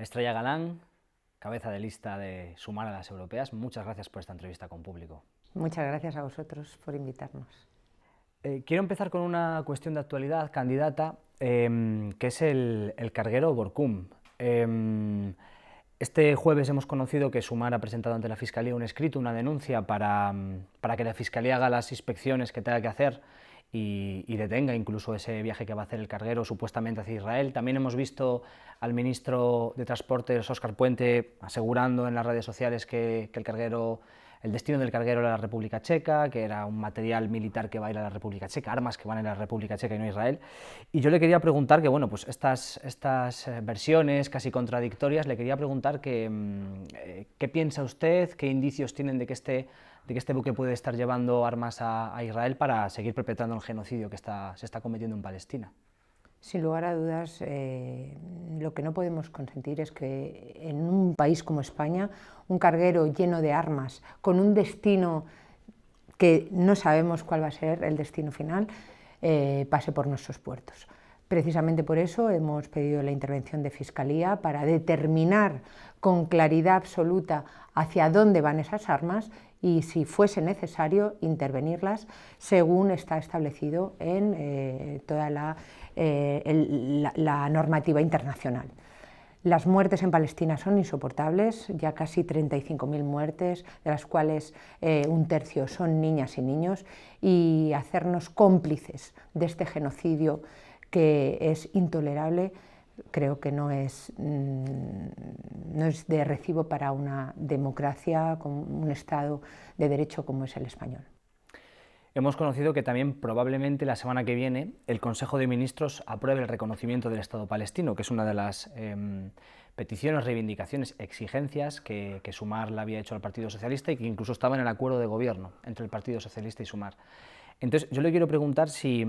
Estrella Galán, cabeza de lista de Sumar a las Europeas, muchas gracias por esta entrevista con Público. Muchas gracias a vosotros por invitarnos. Quiero empezar con una cuestión de actualidad, candidata, que es el carguero Borkum. Este jueves hemos conocido que Sumar ha presentado ante la Fiscalía un escrito, una denuncia para que la Fiscalía haga las inspecciones que tenga que hacer y detenga incluso ese viaje que va a hacer el carguero supuestamente hacia Israel. También hemos visto al ministro de Transportes, Óscar Puente, asegurando en las redes sociales que el destino del carguero era la República Checa, que era un material militar que va a ir a la República Checa, armas que van a ir a la República Checa y no a Israel. Y yo le quería preguntar que, bueno, pues estas versiones casi contradictorias, le quería preguntar qué piensa usted, qué indicios tienen de que este buque puede estar llevando armas a Israel para seguir perpetrando el genocidio que se está cometiendo en Palestina. Sin lugar a dudas, lo que no podemos consentir es que en un país como España, un carguero lleno de armas, con un destino que no sabemos cuál va a ser el destino final, pase por nuestros puertos. Precisamente por eso hemos pedido la intervención de Fiscalía para determinar con claridad absoluta hacia dónde van esas armas y, si fuese necesario, intervenirlas según está establecido en toda la normativa internacional. Las muertes en Palestina son insoportables, ya casi 35.000 muertes, de las cuales un tercio son niñas y niños, y hacernos cómplices de este genocidio que es intolerable, creo que no es de recibo para una democracia, con un Estado de Derecho como es el español. Hemos conocido que también probablemente la semana que viene el Consejo de Ministros apruebe el reconocimiento del Estado palestino, que es una de las peticiones, reivindicaciones, exigencias que Sumar le había hecho al Partido Socialista y que incluso estaba en el acuerdo de gobierno entre el Partido Socialista y Sumar. Entonces, yo le quiero preguntar si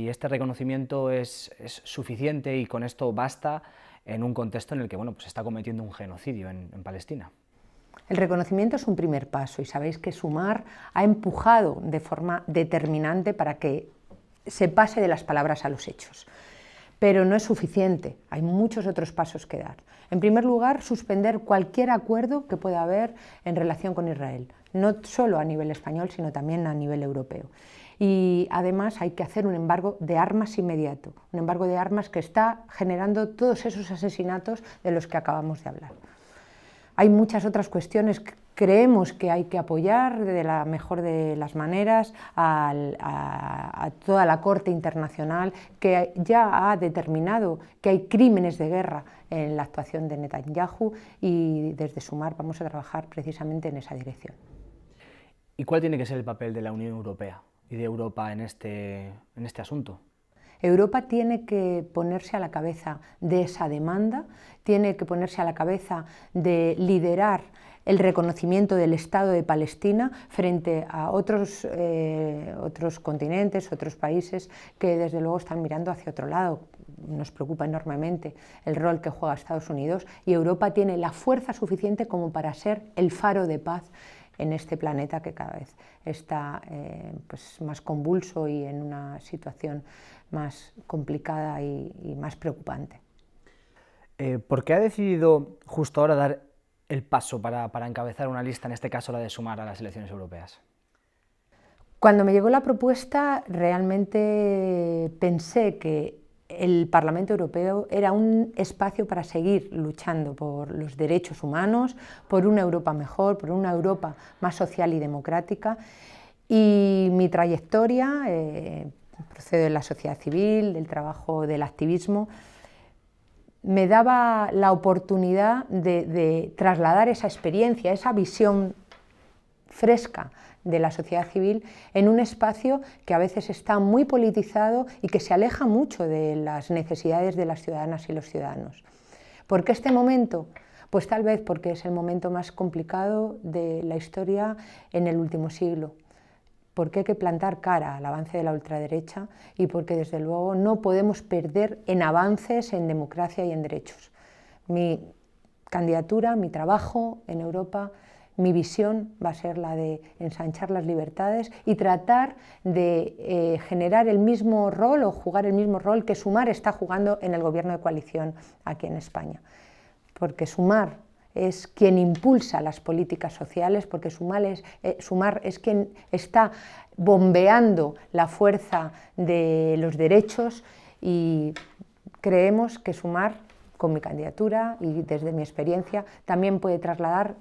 este reconocimiento es suficiente y con esto basta en un contexto en el que, bueno, pues se está cometiendo un genocidio en Palestina. El reconocimiento es un primer paso y sabéis que Sumar ha empujado de forma determinante para que se pase de las palabras a los hechos. Pero no es suficiente, hay muchos otros pasos que dar. En primer lugar, suspender cualquier acuerdo que pueda haber en relación con Israel, no solo a nivel español, sino también a nivel europeo. Y además hay que hacer un embargo de armas inmediato, un embargo de armas que está generando todos esos asesinatos de los que acabamos de hablar. Hay muchas otras cuestiones que creemos que hay que apoyar de la mejor de las maneras a toda la Corte Internacional, que ya ha determinado que hay crímenes de guerra en la actuación de Netanyahu, y desde Sumar vamos a trabajar precisamente en esa dirección. ¿Y cuál tiene que ser el papel de la Unión Europea y de Europa en este asunto? Europa tiene que ponerse a la cabeza de esa demanda, tiene que ponerse a la cabeza de liderar el reconocimiento del Estado de Palestina frente a otros continentes, otros países que desde luego están mirando hacia otro lado. Nos preocupa enormemente el rol que juega Estados Unidos, y Europa tiene la fuerza suficiente como para ser el faro de paz en este planeta que cada vez está pues más convulso y en una situación más complicada y más preocupante. ¿Por qué ha decidido justo ahora dar el paso para encabezar una lista, en este caso la de Sumar a las elecciones europeas? Cuando me llegó la propuesta, realmente pensé que el Parlamento Europeo era un espacio para seguir luchando por los derechos humanos, por una Europa mejor, por una Europa más social y democrática. Y mi trayectoria, procedo de la sociedad civil, del trabajo del activismo, me daba la oportunidad de trasladar esa experiencia, esa visión fresca de la sociedad civil en un espacio que a veces está muy politizado y que se aleja mucho de las necesidades de las ciudadanas y los ciudadanos. ¿Por qué este momento? Pues tal vez porque es el momento más complicado de la historia en el último siglo, porque hay que plantar cara al avance de la ultraderecha y porque desde luego no podemos perder en avances en democracia y en derechos. Mi candidatura, mi trabajo en Europa, mi visión va a ser la de ensanchar las libertades y tratar de generar el mismo rol o jugar el mismo rol que Sumar está jugando en el gobierno de coalición aquí en España. porque Sumar es quien impulsa las políticas sociales, porque Sumar es quien está bombeando la fuerza de los derechos, y creemos que Sumar, con mi candidatura y desde mi experiencia, también puede trasladar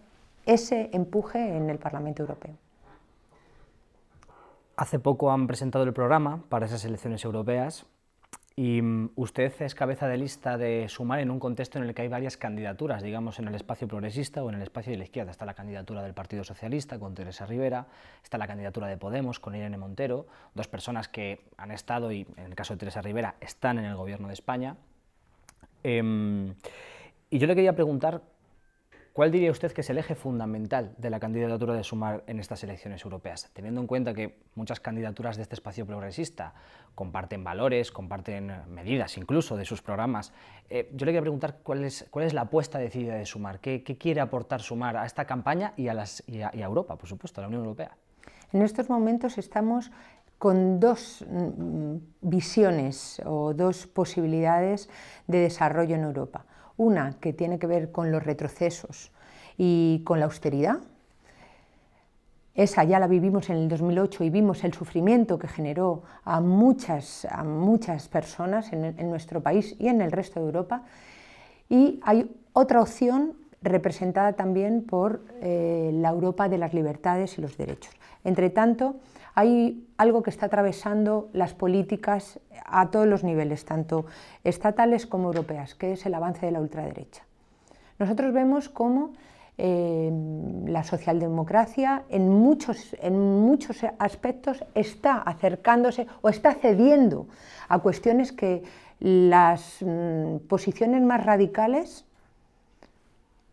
ese empuje en el Parlamento Europeo. Hace poco han presentado el programa para esas elecciones europeas y usted es cabeza de lista de Sumar en un contexto en el que hay varias candidaturas, digamos, en el espacio progresista o en el espacio de la izquierda. Está la candidatura del Partido Socialista con Teresa Rivera, está la candidatura de Podemos con Irene Montero, dos personas que han estado, y en el caso de Teresa Rivera, están en el gobierno de España. Y yo le quería preguntar, ¿cuál diría usted que es el eje fundamental de la candidatura de Sumar en estas elecciones europeas? Teniendo en cuenta que muchas candidaturas de este espacio progresista comparten valores, comparten medidas incluso de sus programas, yo le quería preguntar cuál es la apuesta decidida de Sumar, qué quiere aportar Sumar a esta campaña y a Europa, por supuesto, a la Unión Europea. En estos momentos estamos con dos visiones o dos posibilidades de desarrollo en Europa. Una que tiene que ver con los retrocesos y con la austeridad. Esa ya la vivimos en el 2008 y vimos el sufrimiento que generó a muchas personas en nuestro país y en el resto de Europa. Y hay otra opción representada también por la Europa de las libertades y los derechos. Entre tanto, hay algo que está atravesando las políticas a todos los niveles, tanto estatales como europeas, que es el avance de la ultraderecha. Nosotros vemos cómo la socialdemocracia en muchos aspectos está acercándose o está cediendo a cuestiones que las posiciones más radicales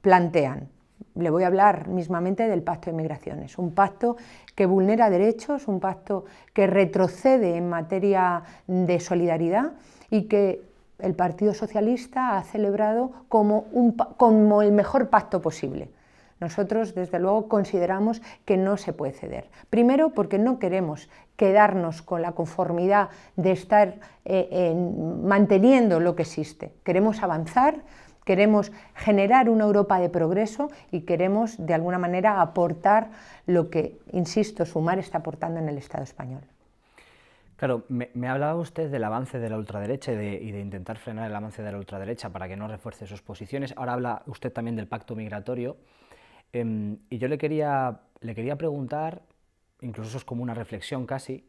plantean. Le voy a hablar mismamente del Pacto de Migraciones, un pacto que vulnera derechos, un pacto que retrocede en materia de solidaridad y que el Partido Socialista ha celebrado como el mejor pacto posible. Nosotros, desde luego, consideramos que no se puede ceder. Primero, porque no queremos quedarnos con la conformidad de estar manteniendo lo que existe. Queremos avanzar, queremos generar una Europa de progreso y queremos, de alguna manera, aportar lo que, insisto, Sumar está aportando en el Estado español. Claro, me hablaba usted del avance de la ultraderecha y de intentar frenar el avance de la ultraderecha para que no refuerce sus posiciones. Ahora habla usted también del pacto migratorio. Y yo le quería preguntar, incluso eso es como una reflexión casi,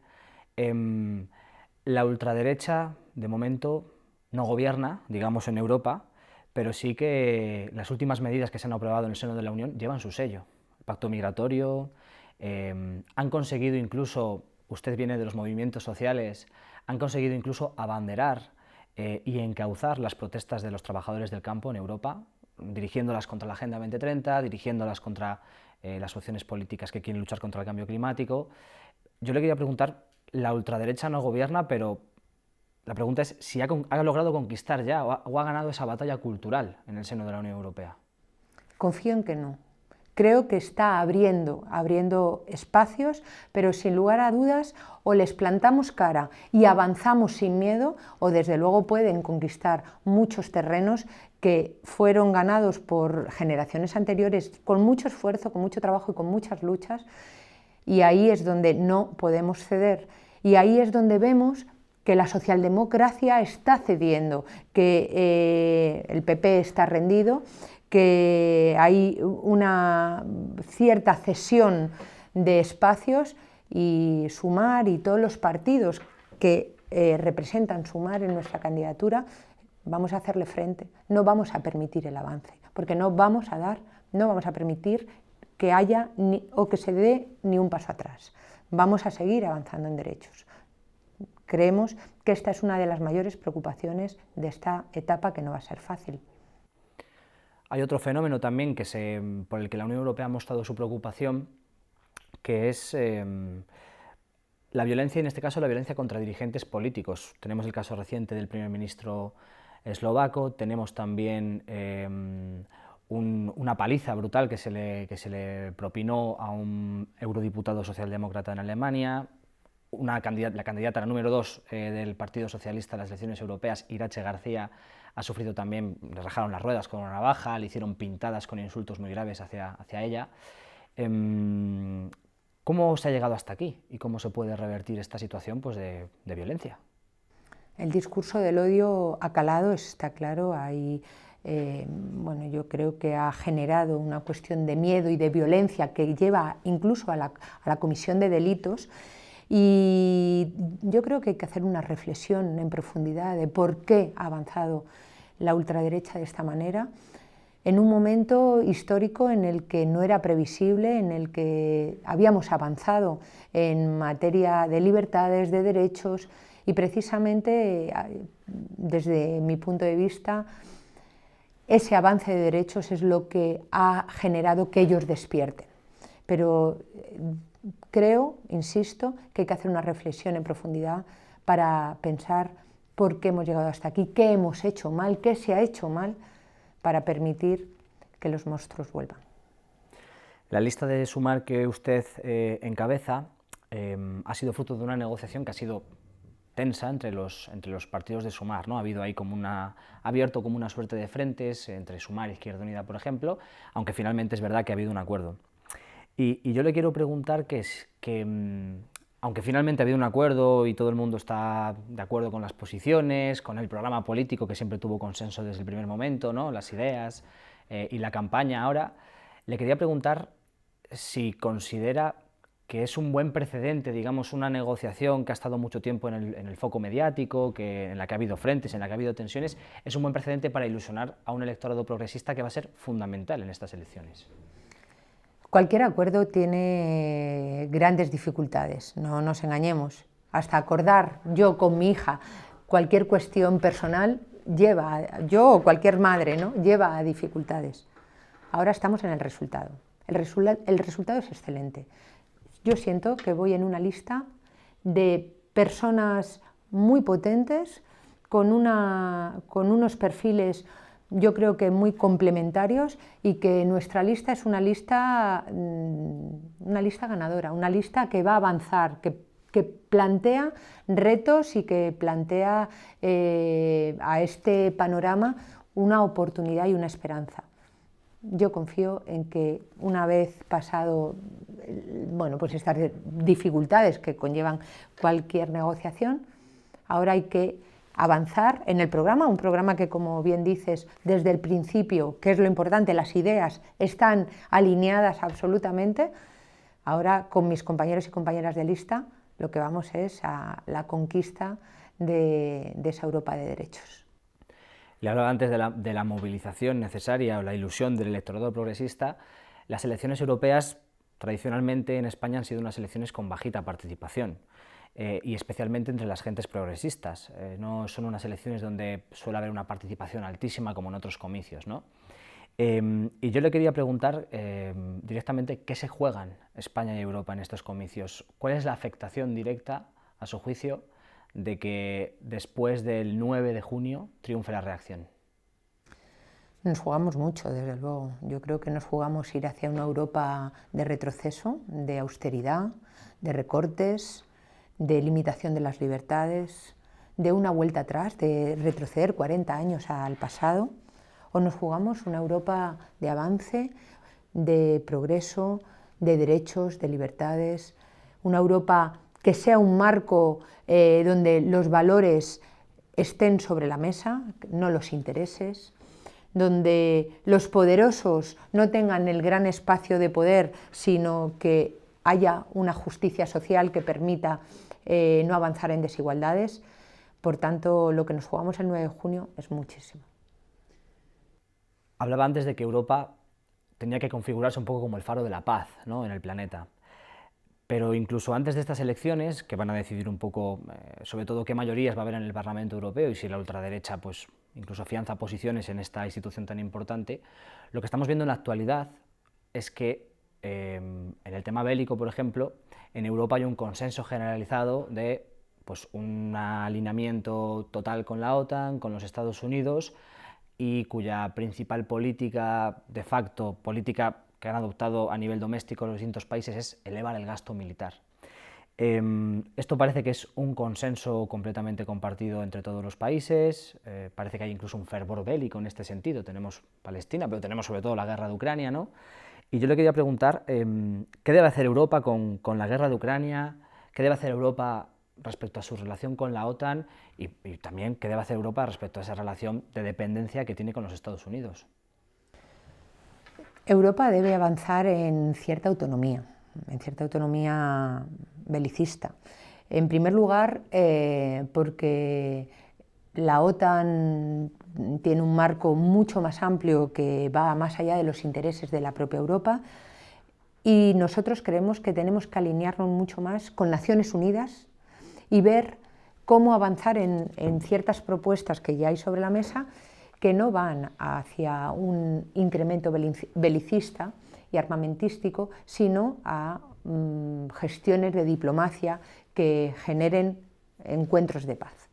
la ultraderecha, de momento, no gobierna, digamos, en Europa, pero sí que las últimas medidas que se han aprobado en el seno de la Unión llevan su sello. El pacto migratorio, han conseguido incluso, usted viene de los movimientos sociales, han conseguido incluso abanderar y encauzar las protestas de los trabajadores del campo en Europa, dirigiéndolas contra la Agenda 2030, dirigiéndolas contra las opciones políticas que quieren luchar contra el cambio climático. Yo le quería preguntar, la ultraderecha no gobierna, pero la pregunta es si ha logrado conquistar ya o ha ganado esa batalla cultural en el seno de la Unión Europea. Confío en que no. Creo que está abriendo espacios, pero sin lugar a dudas o les plantamos cara y avanzamos sin miedo, o desde luego pueden conquistar muchos terrenos que fueron ganados por generaciones anteriores con mucho esfuerzo, con mucho trabajo y con muchas luchas, y ahí es donde no podemos ceder, y ahí es donde vemos que la socialdemocracia está cediendo, que el PP está rendido, que hay una cierta cesión de espacios, y Sumar y todos los partidos que representan Sumar en nuestra candidatura vamos a hacerle frente, no vamos a permitir el avance, porque no vamos a permitir que haya o que se dé ni un paso atrás. Vamos a seguir avanzando en derechos. Creemos que esta es una de las mayores preocupaciones de esta etapa, que no va a ser fácil. Hay otro fenómeno también por el que la Unión Europea ha mostrado su preocupación, que es la violencia, en este caso la violencia contra dirigentes políticos. Tenemos el caso reciente del primer ministro eslovaco, tenemos también una paliza brutal que se le propinó a un eurodiputado socialdemócrata en Alemania. La candidata, la número 2 del Partido Socialista a las elecciones europeas, Iratxe García, ha sufrido también, le rajaron las ruedas con una navaja, le hicieron pintadas con insultos muy graves hacia ella. ¿Cómo se ha llegado hasta aquí y cómo se puede revertir esta situación pues, de violencia? El discurso del odio ha calado, está claro, bueno, yo creo que ha generado una cuestión de miedo y de violencia que lleva incluso a la comisión de delitos, y yo creo que hay que hacer una reflexión en profundidad de por qué ha avanzado la ultraderecha de esta manera, en un momento histórico en el que no era previsible, en el que habíamos avanzado en materia de libertades, de derechos, y precisamente, desde mi punto de vista, ese avance de derechos es lo que ha generado que ellos despierten. Pero creo, insisto, que hay que hacer una reflexión en profundidad para pensar por qué hemos llegado hasta aquí, qué hemos hecho mal, qué se ha hecho mal para permitir que los monstruos vuelvan. La lista de Sumar que usted encabeza ha sido fruto de una negociación que ha sido tensa entre los partidos de Sumar, ¿no? Ha habido ahí abierto como una suerte de frentes entre Sumar y Izquierda Unida, por ejemplo, aunque finalmente es verdad que ha habido un acuerdo. Y yo le quiero preguntar aunque finalmente ha habido un acuerdo y todo el mundo está de acuerdo con las posiciones, con el programa político que siempre tuvo consenso desde el primer momento, ¿no? Las ideas y la campaña ahora, le quería preguntar si considera que es un buen precedente, digamos, una negociación que ha estado mucho tiempo en el foco mediático, en la que ha habido frentes, en la que ha habido tensiones, es un buen precedente para ilusionar a un electorado progresista que va a ser fundamental en estas elecciones. Cualquier acuerdo tiene grandes dificultades, no nos engañemos. Hasta acordar yo con mi hija cualquier cuestión personal yo o cualquier madre, ¿no? Lleva a dificultades. Ahora estamos en el resultado. El resultado es excelente. Yo siento que voy en una lista de personas muy potentes, con unos perfiles, yo creo que muy complementarios, y que nuestra lista es una lista ganadora, una lista que va a avanzar, que plantea retos y que plantea a este panorama una oportunidad y una esperanza. Yo confío en que una vez pasado, bueno, pues estas dificultades que conllevan cualquier negociación, ahora hay que avanzar en el programa, un programa que, como bien dices, desde el principio, que es lo importante, las ideas están alineadas absolutamente. Ahora, con mis compañeros y compañeras de lista, lo que vamos es a la conquista de esa Europa de derechos. Le hablaba antes de la movilización necesaria o la ilusión del electorado progresista. Las elecciones europeas tradicionalmente en España han sido unas elecciones con bajita participación, y especialmente entre las gentes progresistas. No son unas elecciones donde suele haber una participación altísima como en otros comicios, ¿no? Y yo le quería preguntar directamente qué se juegan España y Europa en estos comicios. ¿Cuál es la afectación directa, a su juicio, de que después del 9 de junio triunfe la reacción? Nos jugamos mucho, desde luego. Yo creo que nos jugamos ir hacia una Europa de retroceso, de austeridad, de recortes, de limitación de las libertades, de una vuelta atrás, de retroceder 40 años al pasado, o nos jugamos una Europa de avance, de progreso, de derechos, de libertades, una Europa que sea un marco donde los valores estén sobre la mesa, no los intereses, donde los poderosos no tengan el gran espacio de poder, sino que haya una justicia social que permita no avanzar en desigualdades. Por tanto, lo que nos jugamos el 9 de junio es muchísimo. Hablaba antes de que Europa tenía que configurarse un poco como el faro de la paz, ¿no?, en el planeta. Pero incluso antes de estas elecciones, que van a decidir un poco, sobre todo, qué mayorías va a haber en el Parlamento Europeo y si la ultraderecha pues, incluso afianza posiciones en esta institución tan importante, lo que estamos viendo en la actualidad es que en el tema bélico, por ejemplo, en Europa hay un consenso generalizado de pues, un alineamiento total con la OTAN, con los Estados Unidos, y cuya principal política, de facto, política que han adoptado a nivel doméstico los distintos países, es elevar el gasto militar. Esto parece que es un consenso completamente compartido entre todos los países, parece que hay incluso un fervor bélico en este sentido, tenemos Palestina, pero tenemos sobre todo la guerra de Ucrania, ¿no? Y yo le quería preguntar, ¿qué debe hacer Europa con la guerra de Ucrania? ¿Qué debe hacer Europa respecto a su relación con la OTAN? Y también, ¿qué debe hacer Europa respecto a esa relación de dependencia que tiene con los Estados Unidos? Europa debe avanzar en cierta autonomía belicista. En primer lugar, porque la OTAN tiene un marco mucho más amplio que va más allá de los intereses de la propia Europa, y nosotros creemos que tenemos que alinearnos mucho más con Naciones Unidas y ver cómo avanzar en ciertas propuestas que ya hay sobre la mesa, que no van hacia un incremento belicista y armamentístico, sino a gestiones de diplomacia que generen encuentros de paz.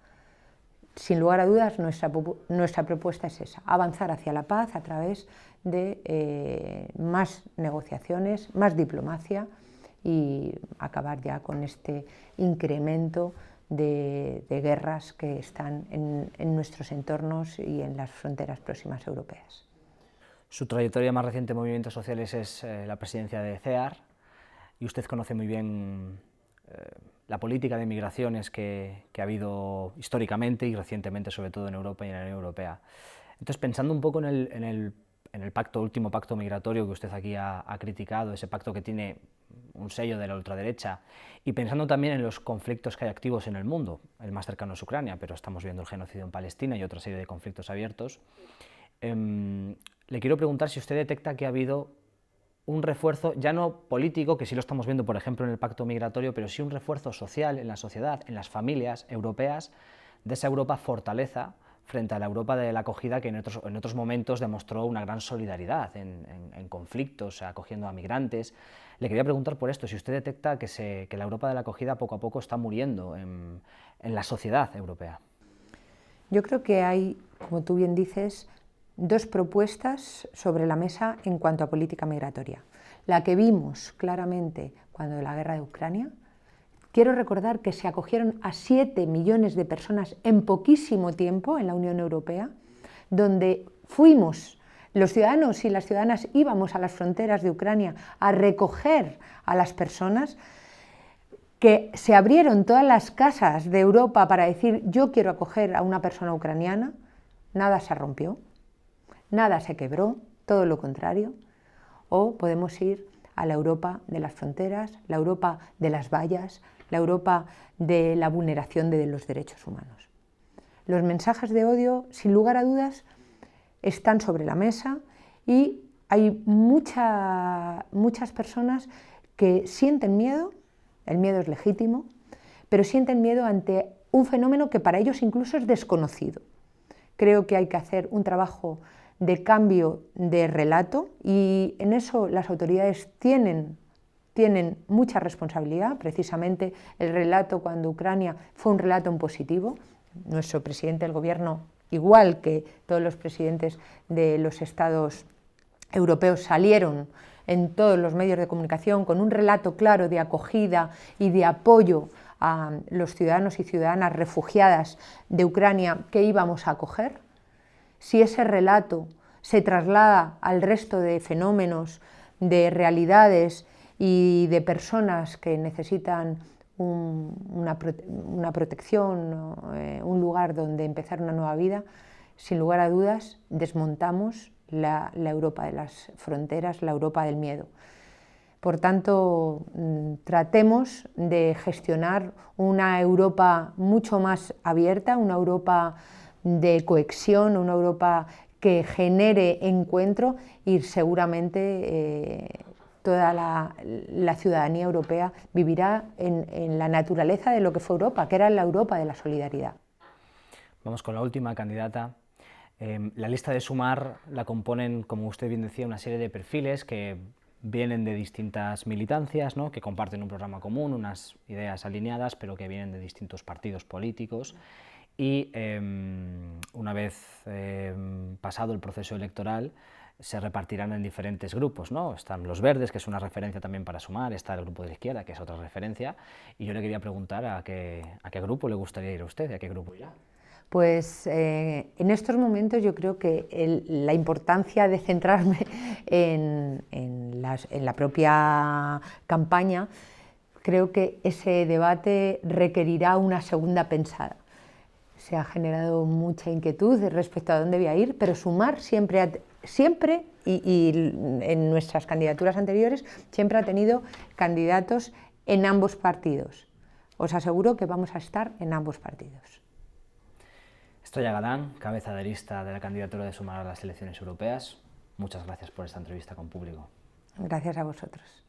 Sin lugar a dudas, nuestra propuesta es esa: avanzar hacia la paz a través de más negociaciones, más diplomacia, y acabar ya con este incremento de guerras que están en nuestros entornos y en las fronteras próximas europeas. Su trayectoria más reciente en movimientos sociales es la presidencia de CEAR, y usted conoce muy bien la política de migraciones que ha habido históricamente y recientemente, sobre todo en Europa y en la Unión Europea. Entonces, pensando un poco en el último pacto migratorio que usted aquí ha criticado, ese pacto que tiene un sello de la ultraderecha, y pensando también en los conflictos que hay activos en el mundo, el más cercano es Ucrania, pero estamos viendo el genocidio en Palestina y otra serie de conflictos abiertos, le quiero preguntar si usted detecta que ha habido un refuerzo, ya no político, que sí lo estamos viendo por ejemplo en el pacto migratorio, pero sí un refuerzo social en la sociedad, en las familias europeas, de esa Europa fortaleza frente a la Europa de la acogida, que en otros momentos demostró una gran solidaridad en conflictos, acogiendo a migrantes. Le quería preguntar por esto, si usted detecta que la Europa de la acogida poco a poco está muriendo en la sociedad europea. Yo creo que hay, como tú bien dices, dos propuestas sobre la mesa en cuanto a política migratoria. La que vimos claramente cuando la guerra de Ucrania. Quiero recordar que se acogieron a 7 millones de personas en poquísimo tiempo en la Unión Europea, donde fuimos, los ciudadanos y las ciudadanas íbamos a las fronteras de Ucrania a recoger a las personas, que se abrieron todas las casas de Europa para decir: yo quiero acoger a una persona ucraniana. Nada se rompió, nada se quebró, todo lo contrario. O podemos ir a la Europa de las fronteras, la Europa de las vallas, la Europa de la vulneración de los derechos humanos. Los mensajes de odio, sin lugar a dudas, están sobre la mesa, y hay muchas personas que sienten miedo. El miedo es legítimo, pero sienten miedo ante un fenómeno que para ellos incluso es desconocido. Creo que hay que hacer un trabajo de cambio de relato, y en eso las autoridades tienen mucha responsabilidad. Precisamente el relato cuando Ucrania fue un relato en positivo. Nuestro presidente del gobierno, igual que todos los presidentes de los estados europeos, salieron en todos los medios de comunicación con un relato claro de acogida y de apoyo a los ciudadanos y ciudadanas refugiadas de Ucrania que íbamos a acoger. Si ese relato se traslada al resto de fenómenos, de realidades y de personas que necesitan una protección, un lugar donde empezar una nueva vida, sin lugar a dudas desmontamos la Europa de las fronteras, la Europa del miedo. Por tanto, tratemos de gestionar una Europa mucho más abierta, una Europa de cohesión, una Europa que genere encuentro, y seguramente toda la ciudadanía europea vivirá en la naturaleza de lo que fue Europa, que era la Europa de la solidaridad. Vamos con la última candidata. La lista de Sumar la componen, como usted bien decía, una serie de perfiles que vienen de distintas militancias, ¿no?, que comparten un programa común, unas ideas alineadas, pero que vienen de distintos partidos políticos. Y una vez pasado el proceso electoral, se repartirán en diferentes grupos, ¿no? Están los verdes, que es una referencia también para Sumar, está el grupo de la izquierda, que es otra referencia, y yo le quería preguntar a qué grupo le gustaría ir a usted, a qué grupo irá. Pues en estos momentos yo creo que la importancia de centrarme en la propia campaña, creo que ese debate requerirá una segunda pensada. Se ha generado mucha inquietud respecto a dónde voy a ir, pero Sumar siempre y en nuestras candidaturas anteriores, siempre ha tenido candidatos en ambos partidos. Os aseguro que vamos a estar en ambos partidos. Estrella Galán, cabeza de lista de la candidatura de Sumar a las elecciones europeas. Muchas gracias por esta entrevista con Público. Gracias a vosotros.